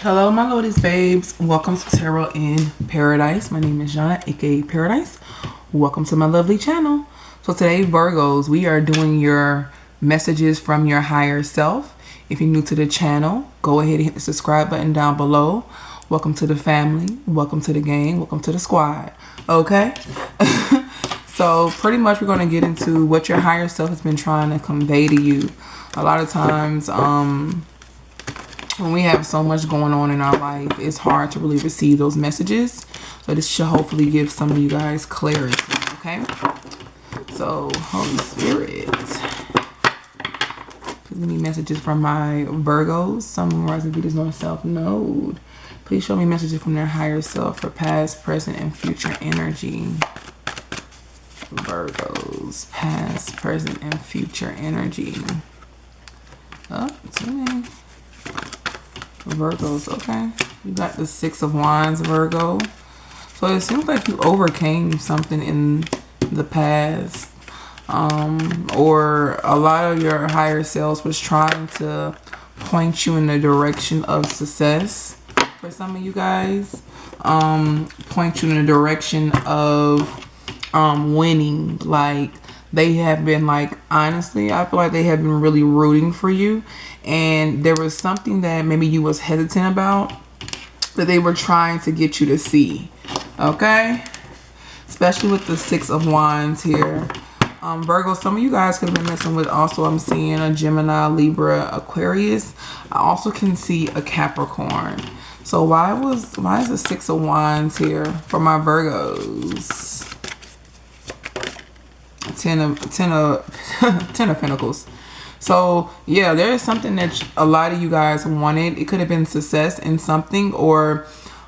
Hello, my lotus babes. Welcome to Tarot in Paradise. My name is Jana, aka Paradise. Welcome to my lovely channel. So today, Virgos, we are doing your messages from your higher self. If you're new to the channel, go ahead and hit the subscribe button down below. Welcome to the family. Welcome to the gang. Welcome to the squad. Okay? So pretty much we're going to get into what your higher self has been trying to convey to you. A lot of times, when we have so much going on in our life, it's hard to really receive those messages. So this should hopefully give some of you guys clarity, okay? So, Holy Spirit, please give me messages from my Virgos, Sun, Moon, Rising, Venus, North, South Node. Please show me messages from their higher self for past, present, and future energy. Virgos, past, present, and future energy. Oh, too many. Virgos, okay. You got the Six of Wands, Virgo. So it seems like you overcame something in the past. Or a lot of your higher selves was trying to point you in the direction of success for some of you guys. Point you in the direction of winning. Like, they have been, like, honestly, I feel like they have been really rooting for you. And there was something that maybe you was hesitant about that they were trying to get you to see. Okay? Especially with the Six of Wands here. Virgo, some of you guys could have been messing with, also I'm seeing a Gemini, Libra, Aquarius. I also can see a Capricorn. So why is the Six of Wands here for my Virgos? Ten of Pentacles. So yeah, there is something that a lot of you guys wanted. It could have been success in something, or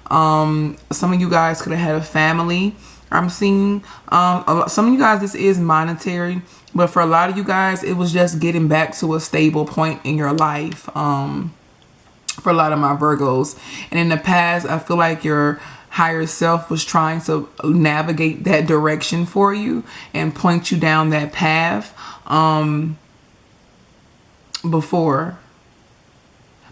some of you guys could have had a family. I'm seeing some of you guys, this is monetary, but for a lot of you guys, it was just getting back to a stable point in your life. For a lot of my Virgos, and in the past, I feel like your higher self was trying to navigate that direction for you and point you down that path before,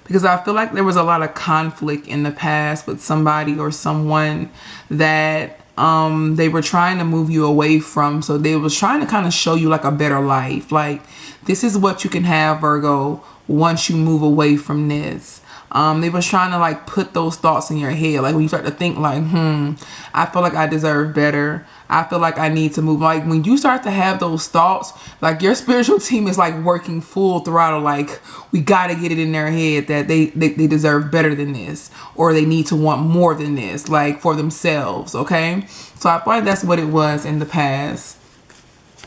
because I feel like there was a lot of conflict in the past with somebody or someone that they were trying to move you away from. So they was trying to kind of show you like a better life, like this is what you can have, Virgo, once you move away from this. They was trying to like put those thoughts in your head. Like when you start to think like, I feel like I deserve better. I feel like I need to move. Like when you start to have those thoughts, like your spiritual team is like working full throttle. Like we got to get it in their head that they deserve better than this, or they need to want more than this, like for themselves. Okay. So I feel like that's what it was in the past.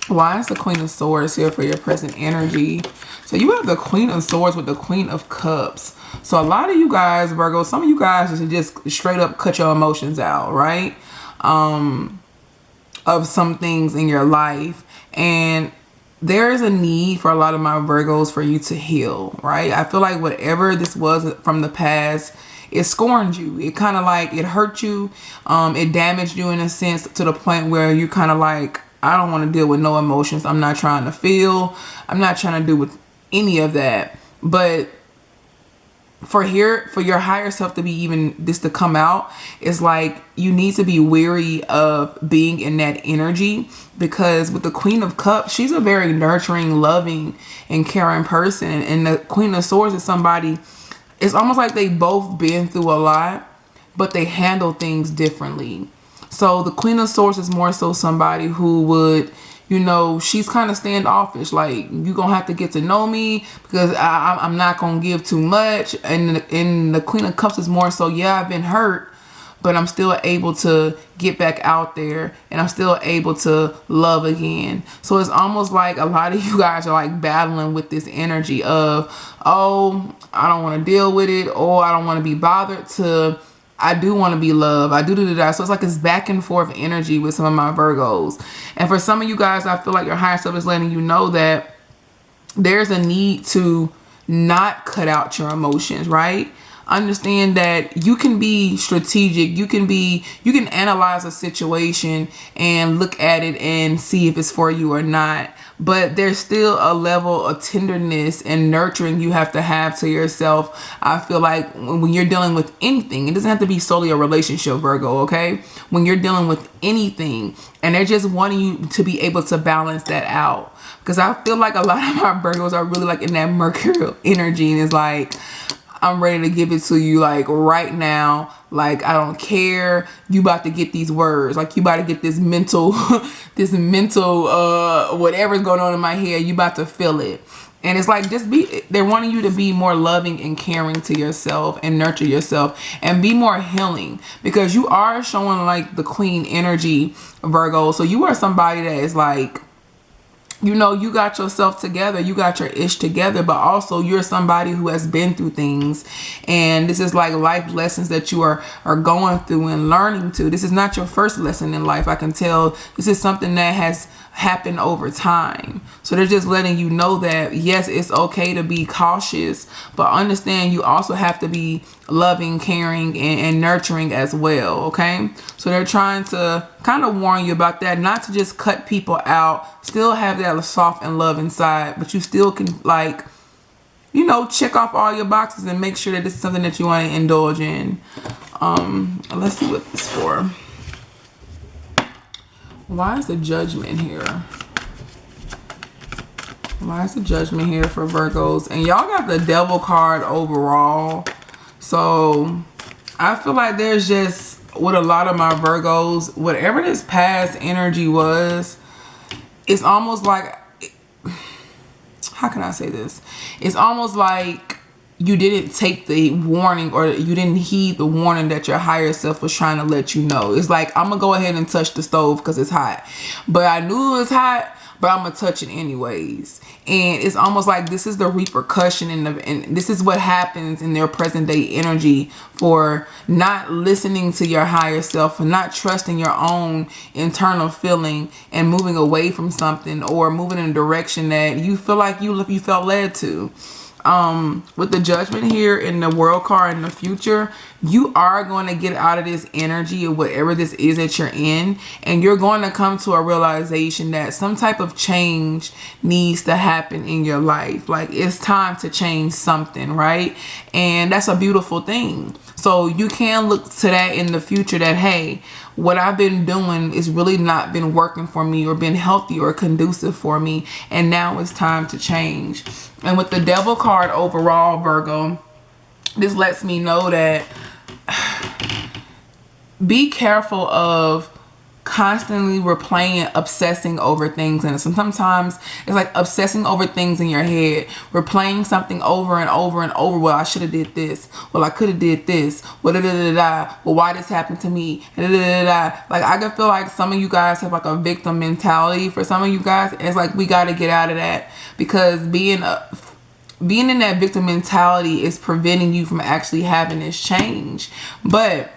Why is the Queen of Swords here for your present energy? So you have the Queen of Swords with the Queen of Cups. So a lot of you guys, Virgo, some of you guys just straight up cut your emotions out, right? Of some things in your life. And there is a need for a lot of my Virgos for you to heal, right? I feel like whatever this was from the past, it scorned you. It kind of like, it hurt you. It damaged you in a sense to the point where you kind of like, I don't want to deal with no emotions. I'm not trying to feel. I'm not trying to do with any of that. But for your higher self to be even this to come out, is like you need to be weary of being in that energy, because with the Queen of Cups, she's a very nurturing, loving, and caring person. And the Queen of Swords is somebody, it's almost like they both been through a lot, but they handle things differently. So the Queen of Swords is more so somebody who would, you know, she's kind of standoffish. Like, you're going to have to get to know me because I'm not going to give too much. And the Queen of Cups is more so, yeah, I've been hurt, but I'm still able to get back out there and I'm still able to love again. So it's almost like a lot of you guys are like battling with this energy of, oh, I don't want to deal with it, or I don't want to be bothered, to I do want to be loved. I do that. So it's like it's back and forth energy with some of my Virgos. And for some of you guys, I feel like your higher self is letting you know that there's a need to not cut out your emotions, right? Understand that you can be strategic. You can analyze a situation and look at it and see if it's for you or not. but there's still a level of tenderness and nurturing you have to have to yourself. I feel like when you're dealing with anything, it doesn't have to be solely a relationship, Virgo, okay? When you're dealing with anything, and they're just wanting you to be able to balance that out. Because I feel like a lot of my Virgos are really like in that mercurial energy, and it's like, I'm ready to give it to you like right now. Like, I don't care. You about to get these words. Like, you about to get this mental, whatever's going on in my head. You about to feel it. And it's like, they're wanting you to be more loving and caring to yourself and nurture yourself and be more healing, because you are showing like the queen energy, Virgo. So you are somebody that is like, you know, you got yourself together, you got your ish together, but also you're somebody who has been through things. And this is like life lessons that you are going through and learning to. This is not your first lesson in life. I can tell this is something that has happened over time. So they're just letting you know that, yes, it's okay to be cautious, but understand you also have to be loving, caring, and nurturing as well, okay? So they're trying to kind of warn you about that, not to just cut people out, still have that soft and love inside, but you still can, like, you know, check off all your boxes and make sure that this is something that you want to indulge in. Let's see what this is for. Why is the Judgment here? Why is the Judgment here for Virgos? And y'all got the Devil card overall. So I feel like there's just, with a lot of my Virgos, whatever this past energy was, it's almost like, how can I say this? It's almost like you didn't take the warning, or you didn't heed the warning that your higher self was trying to let you know. It's like, I'm gonna go ahead and touch the stove because it's hot, but I knew it was hot, but I'm gonna touch it anyways. And it's almost like this is the repercussion and this is what happens in their present day energy for not listening to your higher self, for not trusting your own internal feeling and moving away from something, or moving in a direction that you feel like you felt led to. With the Judgment here in the World card in the future, you are going to get out of this energy of whatever this is that you're in, and you're going to come to a realization that some type of change needs to happen in your life. Like, it's time to change something, right? And that's a beautiful thing. So you can look to that in the future, that, hey, what I've been doing is really not been working for me or been healthy or conducive for me, and now it's time to change. And with the Devil card overall, Virgo, this lets me know that be careful of constantly replaying, obsessing over things. And sometimes it's like obsessing over things in your head, replaying something over and over and over. Well, I should have did this. Well, I could have did this. Well, well, why this happened to me? Like, I can feel like some of you guys have like a victim mentality. For some of you guys, it's like, we got to get out of that, because being in that victim mentality is preventing you from actually having this change. But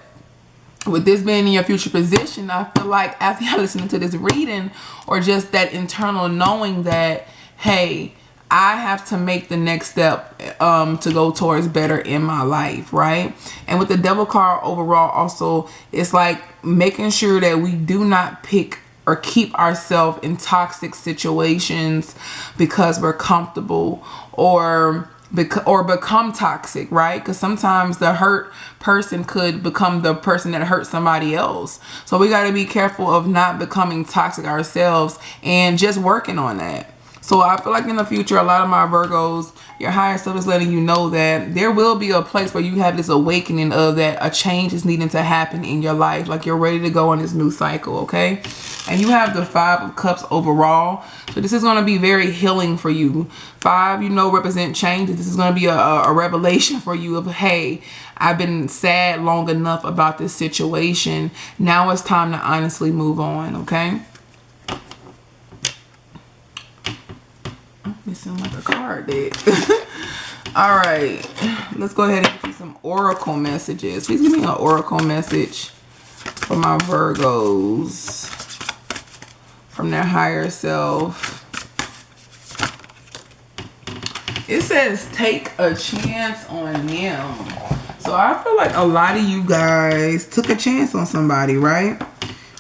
with this being in your future position, I feel like after you're listening to this reading, or just that internal knowing that, hey, I have to make the next step to go towards better in my life, right? And with the Devil card overall also, it's like making sure that we do not pick or keep ourselves in toxic situations because we're comfortable, or become toxic, right? Because sometimes the hurt person could become the person that hurt somebody else. So we got to be careful of not becoming toxic ourselves and just working on that. So I feel like in the future, a lot of my Virgos, your higher self is letting you know that there will be a place where you have this awakening of that a change is needing to happen in your life. Like, you're ready to go on this new cycle, okay? And you have the 5 of Cups overall. So this is going to be very healing for you. 5, you know, represent changes. This is going to be a revelation for you of, hey, I've been sad long enough about this situation. Now it's time to honestly move on, okay? Missing like a card deck. All right, let's go ahead and get some oracle messages. Please give me an oracle message for my Virgos from their higher self. It says take a chance on them. So I feel like a lot of you guys took a chance on somebody, right?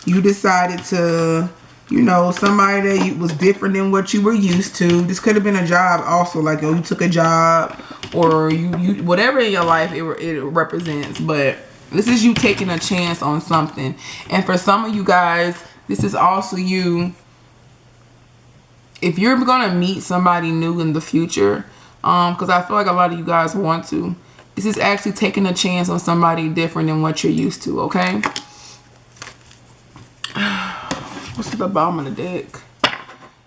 You decided to you know, somebody that was different than what you were used to. This could have been a job also, like, you took a job, or you whatever in your life it represents. But this is you taking a chance on something. And for some of you guys, this is also you, if you're gonna meet somebody new in the future, because I feel like a lot of you guys want to, this is actually taking a chance on somebody different than what you're used to. Okay, what's at the bottom of the deck?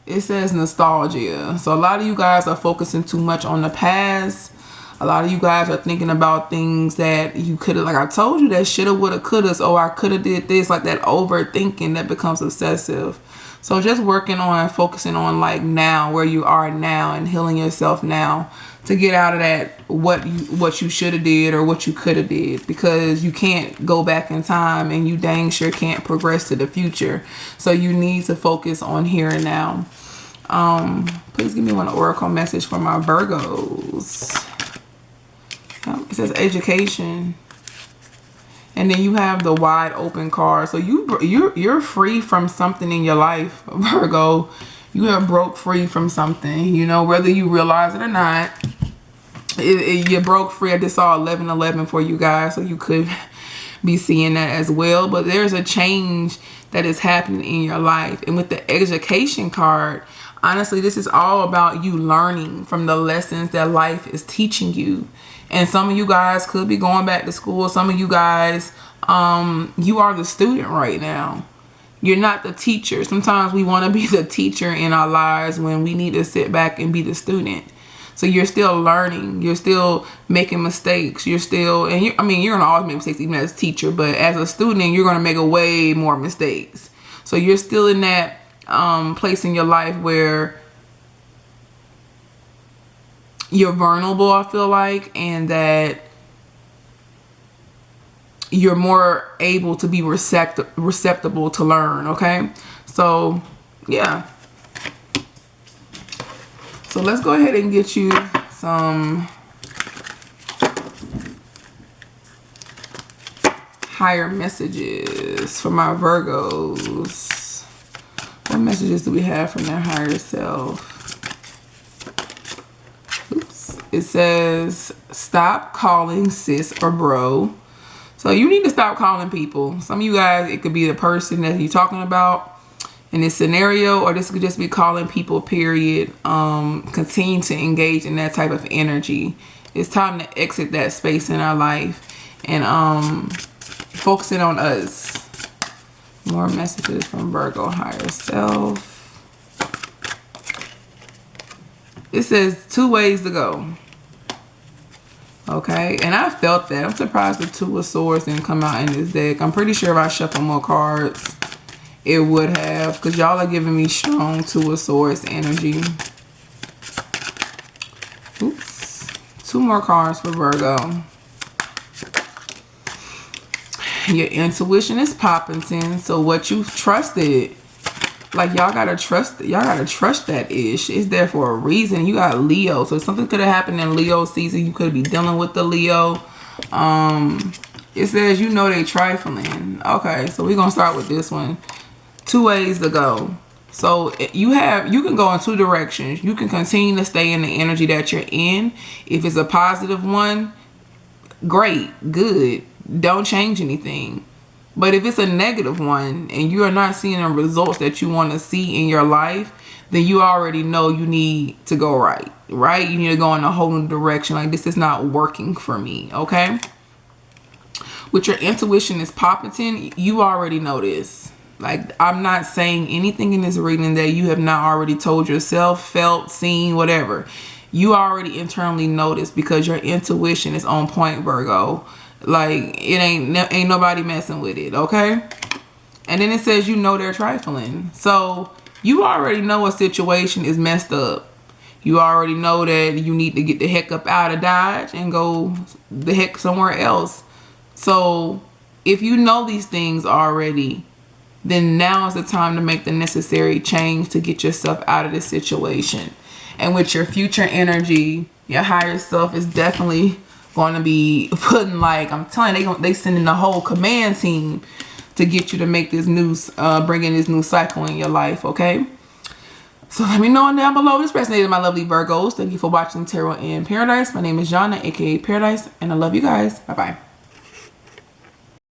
It says nostalgia. So a lot of you guys are focusing too much on the past. A lot of you guys are thinking about things that you could have, like I told you, that shoulda, woulda, coulda. Oh, I could have did this, like that overthinking that becomes obsessive. So just working on focusing on like now, where you are now, and healing yourself now to get out of that what you should have did or what you could have did, because you can't go back in time, and you dang sure can't progress to the future. So you need to focus on here and now. Please give me one oracle message for my Virgos. It says education, and then you have the wide open card. So you're free from something in your life, Virgo. You have broke free from something, you know, whether you realize it or not. You broke free. I just saw 1111 for you guys, so you could be seeing that as well. But there's a change that is happening in your life. And with the education card, honestly, this is all about you learning from the lessons that life is teaching you. And some of you guys could be going back to school. Some of you guys, you are the student right now. You're not the teacher. Sometimes we want to be the teacher in our lives when we need to sit back and be the student. So you're still learning. You're still making mistakes. You're still, and you're going to always make mistakes even as a teacher. But as a student, you're going to make a way more mistakes. So you're still in that place in your life where you're vulnerable, I feel like, and that you're more able to be receptible to learn. Okay, so yeah. So let's go ahead and get you some higher messages for my Virgos. What messages do we have from their higher self? Oops. It says, stop calling sis or bro. So you need to stop calling people. Some of you guys, it could be the person that you're talking about in this scenario, or this could just be calling people, period. Continue to engage in that type of energy. It's time to exit that space in our life and focusing on us. More messages from Virgo higher self. It says 2 ways to go. Okay, and I felt that. I'm surprised the 2 of Swords didn't come out in this deck. I'm pretty sure if I shuffle more cards, it would have, because y'all are giving me strong 2 of Swords energy. Oops. 2 more cards for Virgo. Your intuition is popping, in. So what you've trusted, like y'all gotta trust that ish. It's there for a reason. You got Leo, so something could have happened in Leo season. You could be dealing with the Leo. It says you know they trifling. Okay, so we're gonna start with this one. 2 ways to go. So you can go in 2 directions. You can continue to stay in the energy that you're in. If it's a positive one, great, good. Don't change anything. But if it's a negative one and you are not seeing the results that you want to see in your life, then you already know you need to go right? You need to go in a whole new direction. Like, this is not working for me, okay? With your intuition is popping, you already know this. Like, I'm not saying anything in this reading that you have not already told yourself, felt, seen, whatever. You already internally know this because your intuition is on point, Virgo. Like, it ain't nobody messing with it, okay? And then it says you know they're trifling. So you already know a situation is messed up. You already know that you need to get the heck up out of Dodge and go the heck somewhere else. So if you know these things already, then now is the time to make the necessary change to get yourself out of this situation. And with your future energy, your higher self is definitely going to be putting, like, I'm telling you, they sending the whole command team to get you to make this new, bring in this new cycle in your life, okay? So let me know down below if this resonated, my lovely Virgos. Thank you for watching Tarot in Paradise. My name is Jana, aka Paradise, and I love you guys. Bye-bye.